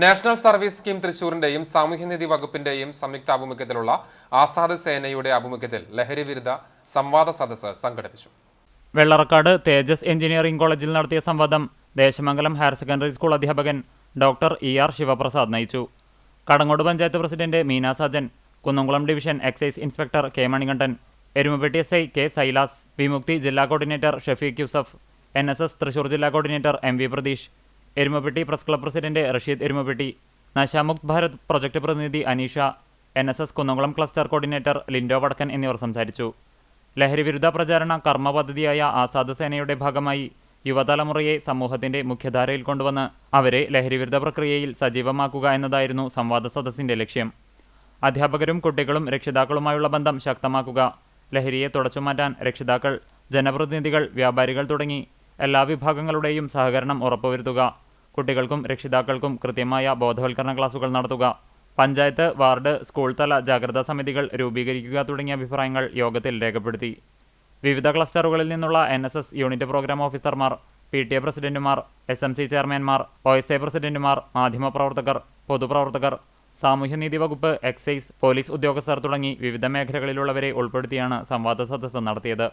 National service scheme തൃശൂരിന്റെയും സാമൂഹ്യനീതി വകുപ്പിന്റെയും സംയുക്ത ആഭിമുഖ്യത്തിലുള്ള ആസാദ് സേനയുടെ ആഭിമുഖ്യത്തിൽ ലഹരി വിരുദ്ധ സംവാദ സദസ്സ് സംഘടിപ്പിച്ചു. വെള്ളറക്കാട് തേജസ് എഞ്ചിനീയറിംഗ് കോളേജിൽ നടത്തിയ സംവാദം ദേശമംഗലം ഹയർ സെക്കൻഡറി സ്കൂൾ അധ്യാപകൻ ഡോക്ടർ ER ശിവപ്രസാദ് നയിച്ചു. Kadangode panchayat president Meena Sajan, Kunnamkulam division excise inspector K Manikandan, Erumapetty SI K Silas, Vimukthi ജില്ലാ കോർഡിനേറ്റർ ഷഫീഖ് യൂസഫ്, NSS തൃശൂർ ജില്ലാ coordinator MV Pratheesh, Erumapetty press club president Rasheed Erumapetty, Nashamukt Bharat project പ്രതിനിധി Aneesha, NSS Kunnamkulam cluster coordinator Lindo Vadakkan എന്നിവർ സംസാരിച്ചു. ലഹരി വിരുദ്ധ പ്രചാരണ കർമ്മ പദ്ധതിയായ ആസാദ് സേനയുടെ ഭാഗമായി യുവതലമുറയെ സമൂഹത്തിന്റെ മുഖ്യധാരയിൽ കൊണ്ടുവന്ന് അവരെ ലഹരിവിരുദ്ധ പ്രക്രിയയിൽ സജീവമാക്കുക എന്നതായിരുന്നു സംവാദ സദസ്സിന്റെ ലക്ഷ്യം. അധ്യാപകരും കുട്ടികളും രക്ഷിതാക്കളുമായുള്ള ബന്ധം ശക്തമാക്കുക, ലഹരിയെ തുടച്ചുമാറ്റാൻ രക്ഷിതാക്കൾ, ജനപ്രതിനിധികൾ, വ്യാപാരികൾ തുടങ്ങി എല്ലാ വിഭാഗങ്ങളുടെയും സഹകരണം ഉറപ്പുവരുത്തുക, കുട്ടികൾക്കും രക്ഷിതാക്കൾക്കും കൃത്യമായ ബോധവൽക്കരണ ക്ലാസുകൾ നടത്തുക, പഞ്ചായത്ത്, വാർഡ്, സ്കൂൾ തല ജാഗ്രതാ സമിതികൾ രൂപീകരിക്കുക തുടങ്ങിയ അഭിപ്രായങ്ങൾ യോഗത്തിൽ രേഖപ്പെടുത്തി. വിവിധ ക്ലസ്റ്ററുകളിൽ നിന്നുള്ള NSS യൂണിറ്റ് പ്രോഗ്രാം ഓഫീസർമാർ, PTA പ്രസിഡന്റുമാർ, SMC ചെയർമാൻമാർ, OSA പ്രസിഡന്റുമാർ, മാധ്യമപ്രവർത്തകർ, പൊതുപ്രവർത്തകർ, സാമൂഹ്യനീതി വകുപ്പ്, എക്സൈസ്, പോലീസ് ഉദ്യോഗസ്ഥർ തുടങ്ങി വിവിധ മേഖലകളിലുള്ളവരെ ഉൾപ്പെടുത്തിയാണ് സംവാദ സദസ്സ് നടത്തിയത്.